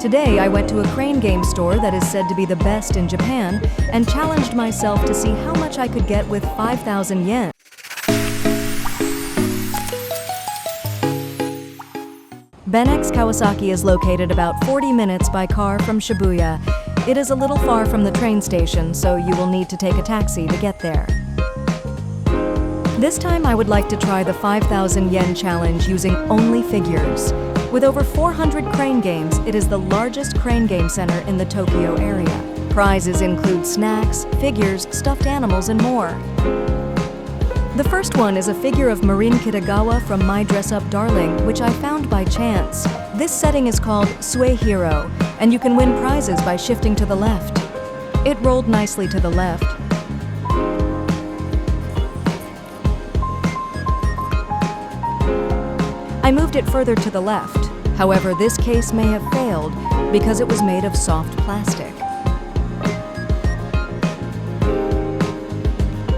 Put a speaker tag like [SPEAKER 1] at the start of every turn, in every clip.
[SPEAKER 1] Today, I went to a crane game store that is said to be the best in Japan and challenged myself to see how much I could get with 5,000 yen. Benex Kawasaki is located about 40 minutes by car from Shibuya. It is a little far from the train station, so you will need to take a taxi to get there. This time I would like to try the 5,000 yen challenge using only figures. With over 400 crane games, it is the largest crane game center in the Tokyo area. Prizes include snacks, figures, stuffed animals, and more. The first one is a figure of Marin Kitagawa from My Dress Up Darling, which I found by chance. This setting is called Sue Hero, and you can win prizes by shifting to the left. It rolled nicely to the left. I moved it further to the left. However, this case may have failed because it was made of soft plastic.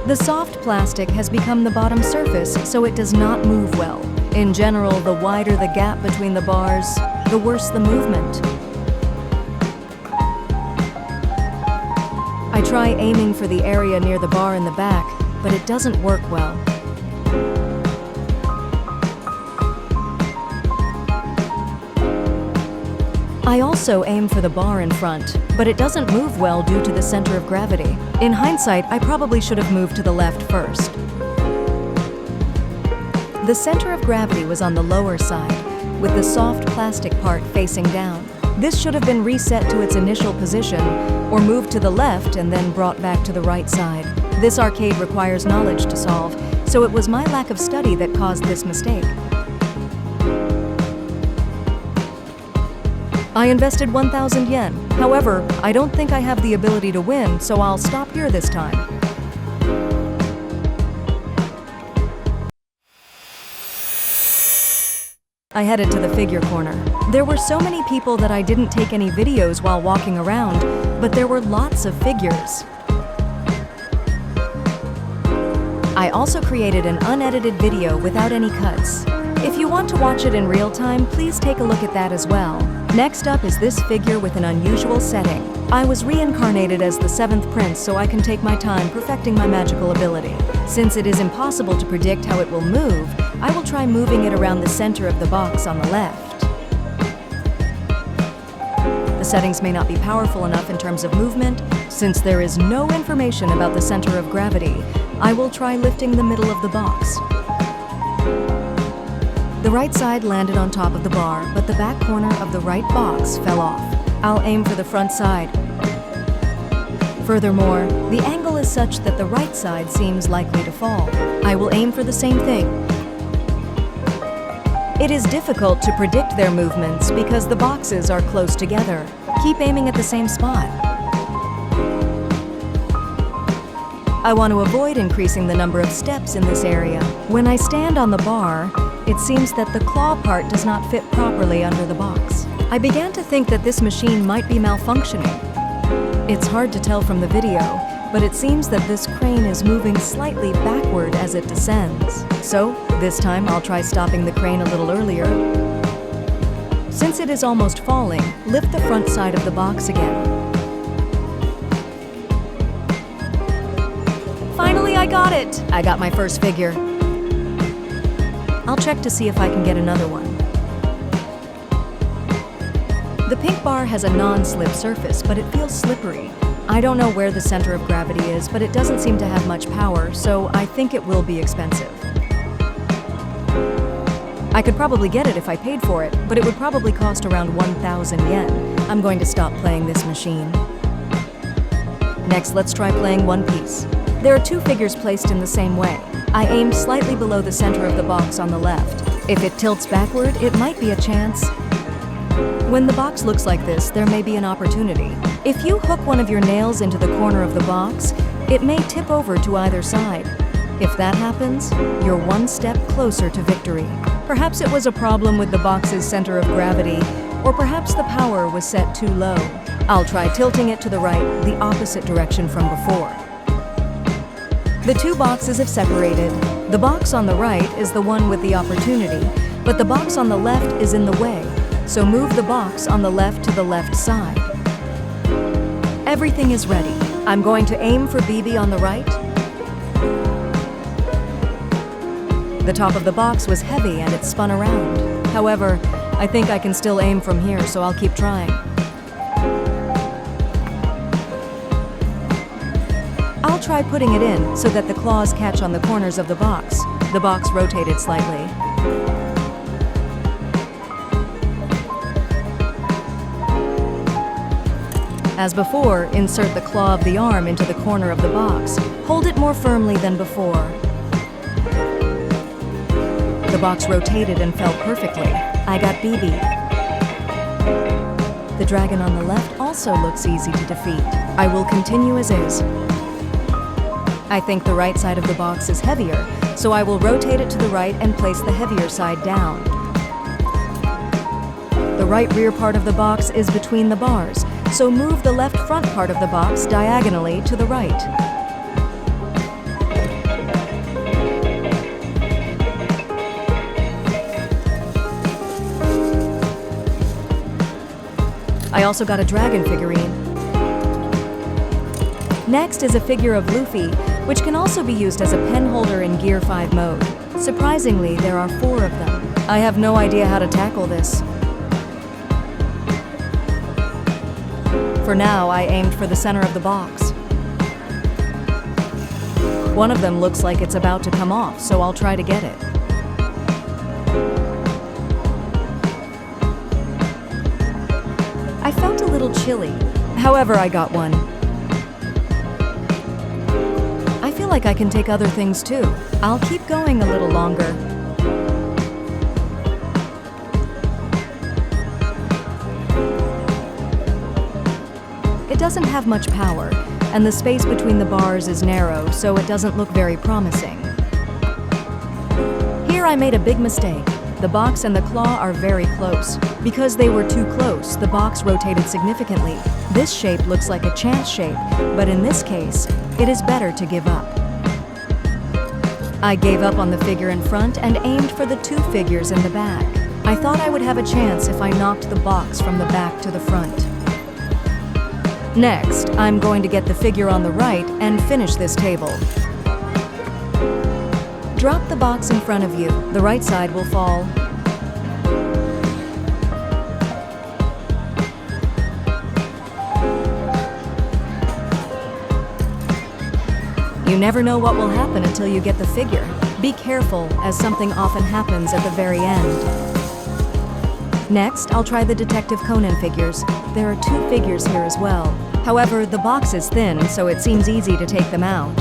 [SPEAKER 1] The soft plastic has become the bottom surface, so it does not move well. In general, the wider the gap between the bars, the worse the movement. I try aiming for the area near the bar in the back, but it doesn't work well. I also aim for the bar in front, but it doesn't move well due to the center of gravity. In hindsight, I probably should have moved to the left first. The center of gravity was on the lower side, with the soft plastic part facing down. This should have been reset to its initial position, or moved to the left and then brought back to the right side. This arcade requires knowledge to solve, so it was my lack of study that caused this mistake. I invested 1,000 yen. However, I don't think I have the ability to win, so I'll stop here this time. I headed to the figure corner. There were so many people that I didn't take any videos while walking around, but there were lots of figures. I also created an unedited video without any cuts. If you want to watch it in real time, please take a look at that as well. Next up is this figure with an unusual setting. I was reincarnated as the 7th prince so I can take my time perfecting my magical ability. Since it is impossible to predict how it will move, I will try moving it around the center of the box on the left. The settings may not be powerful enough in terms of movement. Since there is no information about the center of gravity, I will try lifting the middle of the box. The right side landed on top of the bar, but the back corner of the right box fell off. I'll aim for the front side. Furthermore, the angle is such that the right side seems likely to fall. I will aim for the same thing. It is difficult to predict their movements because the boxes are close together. Keep aiming at the same spot. I want to avoid increasing the number of steps in this area. When I stand on the bar, it seems that the claw part does not fit properly under the box. I began to think that this machine might be malfunctioning. It's hard to tell from the video, but it seems that this crane is moving slightly backward as it descends. So, this time I'll try stopping the crane a little earlier. Since it is almost falling, lift the front side of the box again. Finally, I got it! I got my first figure. I'll check to see if I can get another one. The pink bar has a non-slip surface, but it feels slippery. I don't know where the center of gravity is, but it doesn't seem to have much power, so I think it will be expensive. I could probably get it if I paid for it, but it would probably cost around 1,000 yen. I'm going to stop playing this machine. Next, let's try playing One Piece. There are 2 figures placed in the same way. I aimed slightly below the center of the box on the left. If it tilts backward, it might be a chance. When the box looks like this, there may be an opportunity. If you hook one of your nails into the corner of the box, it may tip over to either side. If that happens, you're one step closer to victory. Perhaps it was a problem with the box's center of gravity, or perhaps the power was set too low. I'll try tilting it to the right, the opposite direction from before. The 2 boxes have separated. The box on the right is the one with the opportunity, but the box on the left is in the way. so move the box on the left to the left side. Everything is ready. I'm going to aim for BB on the right. The top of the box was heavy and it spun around. However, I think I can still aim from here, so I'll keep trying. I'll try putting it in so that the claws catch on the corners of the box. The box rotated slightly. As before, insert the claw of the arm into the corner of the box. Hold it more firmly than before. The box rotated and fell perfectly. I got BB. The dragon on the left also looks easy to defeat. I will continue as is. I think the right side of the box is heavier, so I will rotate it to the right and place the heavier side down. The right rear part of the box is between the bars, so move the left front part of the box diagonally to the right. I also got a dragon figurine. Next is a figure of Luffy, which can also be used as a pen holder in Gear 5 mode. Surprisingly, there are 4 of them. I have no idea how to tackle this. For now, I aimed for the center of the box. One of them looks like it's about to come off, so I'll try to get it. I felt a little chilly. However, I got one. I feel like I can take other things too. I'll keep going a little longer. It doesn't have much power, and the space between the bars is narrow, so it doesn't look very promising. Here I made a big mistake. The box and the claw are very close. Because they were too close, the box rotated significantly. This shape looks like a chance shape, but in this case, it is better to give up. I gave up on the figure in front and aimed for the 2 figures in the back. I thought I would have a chance if I knocked the box from the back to the front. Next, I'm going to get the figure on the right and finish this table. Drop the box in front of you. The right side will fall. You never know what will happen until you get the figure. Be careful, as something often happens at the very end. Next, I'll try the Detective Conan figures. There are 2 figures here as well. However, the box is thin, so it seems easy to take them out.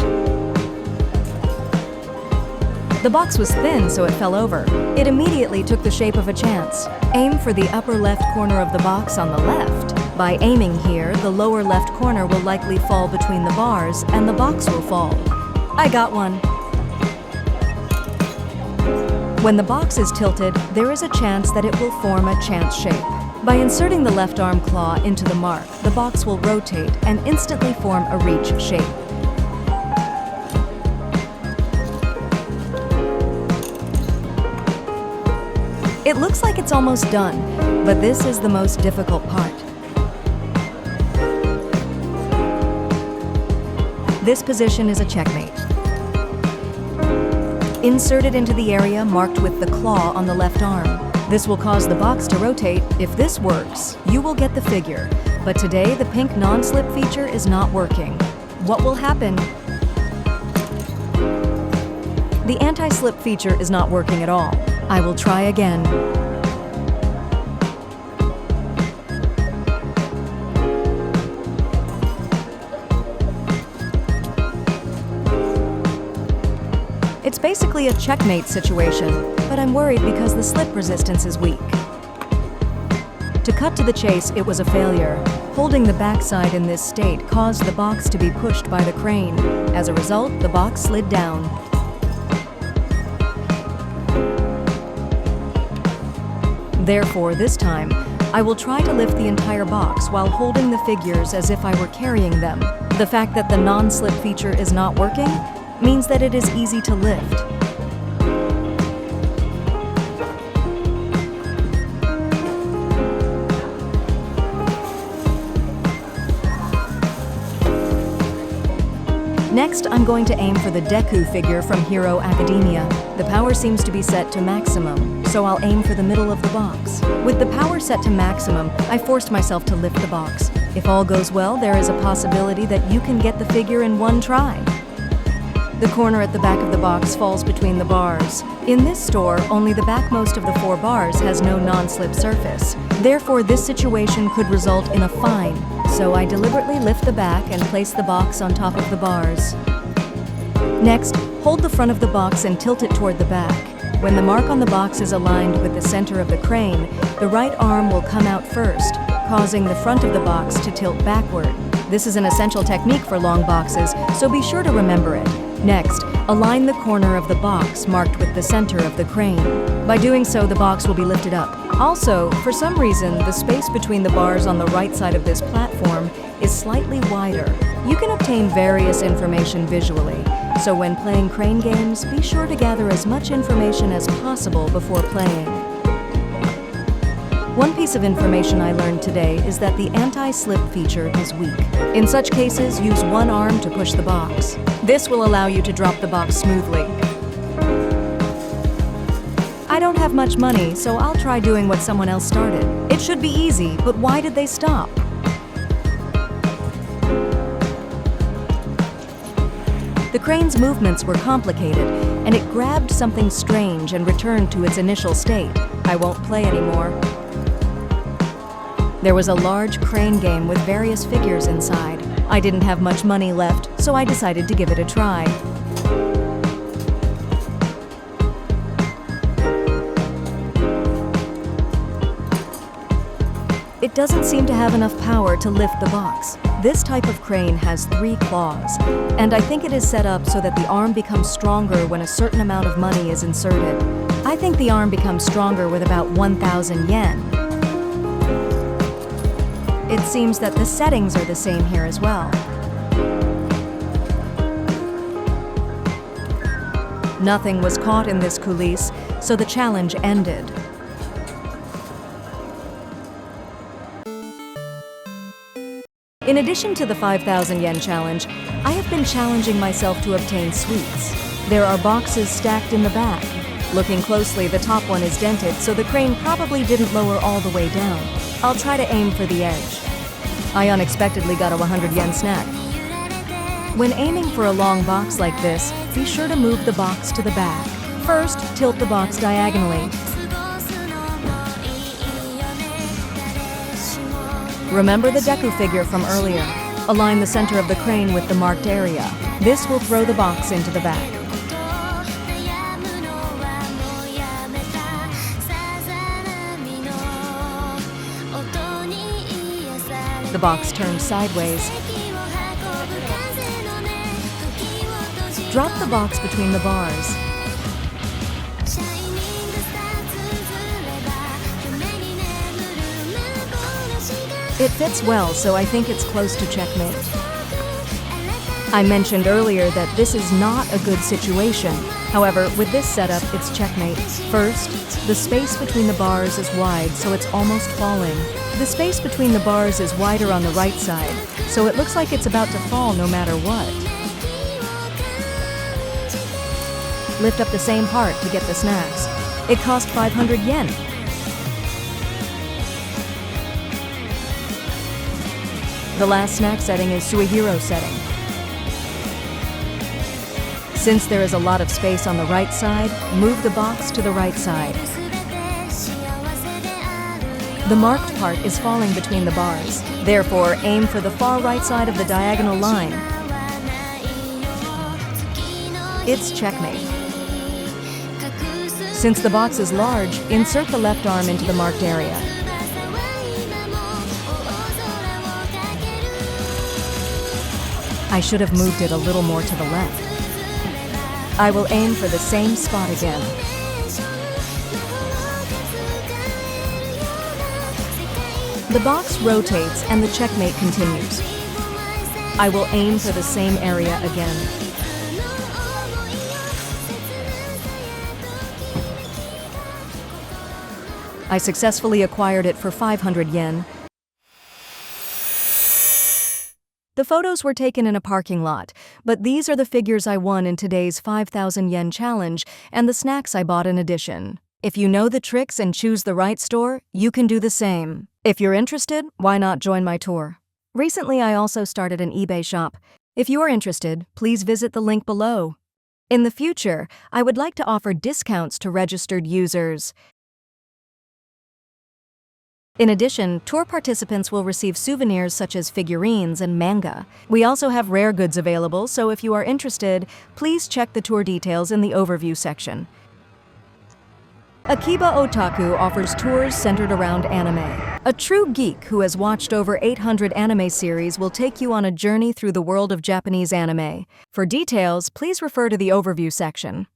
[SPEAKER 1] The box was thin, so it fell over. It immediately took the shape of a chance. Aim for the upper left corner of the box on the left. By aiming here, the lower left corner will likely fall between the bars, and the box will fall. I got one. When the box is tilted, there is a chance that it will form a chance shape. By inserting the left arm claw into the mark, the box will rotate and instantly form a reach shape. It looks like it's almost done, but this is the most difficult part. This position is a checkmate. Insert it into the area marked with the claw on the left arm. This will cause the box to rotate. If this works, you will get the figure. But today, the pink non-slip feature is not working. What will happen? The anti-slip feature is not working at all. I will try again. It's basically a checkmate situation, but I'm worried because the slip resistance is weak. To cut to the chase, it was a failure. Holding the backside in this state caused the box to be pushed by the crane. As a result, the box slid down. Therefore, this time, I will try to lift the entire box while holding the figures as if I were carrying them. The fact that the non-slip feature is not working means that it is easy to lift. Next, I'm going to aim for the Deku figure from Hero Academia. The power seems to be set to maximum, so I'll aim for the middle of the box. With the power set to maximum, I forced myself to lift the box. If all goes well, there is a possibility that you can get the figure in one try. The corner at the back of the box falls between the bars. In this store, only the backmost of the 4 bars has no non-slip surface. Therefore, this situation could result in a fine, so I deliberately lift the back and place the box on top of the bars. Next, hold the front of the box and tilt it toward the back. When the mark on the box is aligned with the center of the crane, the right arm will come out first, causing the front of the box to tilt backward. This is an essential technique for long boxes, so be sure to remember it. Next, align the corner of the box marked with the center of the crane. By doing so, the box will be lifted up. Also, for some reason, the space between the bars on the right side of this platform is slightly wider. You can obtain various information visually, so when playing crane games, be sure to gather as much information as possible before playing. One piece of information I learned today is that the anti-slip feature is weak. In such cases, use one arm to push the box. This will allow you to drop the box smoothly. I don't have much money, so I'll try doing what someone else started. It should be easy, but why did they stop? The crane's movements were complicated, and it grabbed something strange and returned to its initial state. I won't play anymore. There was a large crane game with various figures inside. I didn't have much money left, so I decided to give it a try. It doesn't seem to have enough power to lift the box. This type of crane has 3 claws, and I think it is set up so that the arm becomes stronger when a certain amount of money is inserted. I think the arm becomes stronger with about 1,000 yen. It seems that the settings are the same here as well. Nothing was caught in this coulisse, so the challenge ended. In addition to the 5,000 yen challenge, I have been challenging myself to obtain sweets. There are boxes stacked in the back. Looking closely, the top one is dented, so the crane probably didn't lower all the way down. I'll try to aim for the edge. I unexpectedly got a 100 yen snack. When aiming for a long box like this, be sure to move the box to the back. First, tilt the box diagonally. Remember the Deku figure from earlier. Align the center of the crane with the marked area. This will throw the box into the back. The box turns sideways. Drop the box between the bars. It fits well, so I think it's close to checkmate. I mentioned earlier that this is not a good situation. However, with this setup, it's checkmate. First, the space between the bars is wide, so it's almost falling. The space between the bars is wider on the right side, so it looks like it's about to fall no matter what. Lift up the same part to get the snacks. It cost 500 yen. The last snack setting is Suihiro setting. Since there is a lot of space on the right side, move the box to the right side. The marked part is falling between the bars. Therefore, aim for the far right side of the diagonal line. It's checkmate. Since the box is large, insert the left arm into the marked area. I should have moved it a little more to the left. I will aim for the same spot again. The box rotates and the checkmate continues. I will aim for the same area again. I successfully acquired it for 500 yen. The photos were taken in a parking lot, but these are the figures I won in today's 5,000 yen challenge and the snacks I bought in addition. If you know the tricks and choose the right store, you can do the same. If you're interested, why not join my tour? Recently, I also started an eBay shop. If you are interested, please visit the link below. In the future, I would like to offer discounts to registered users. In addition, tour participants will receive souvenirs such as figurines and manga. We also have rare goods available, so if you are interested, please check the tour details in the overview section. Akiba Otaku offers tours centered around anime. A true geek who has watched over 800 anime series will take you on a journey through the world of Japanese anime. For details, please refer to the overview section.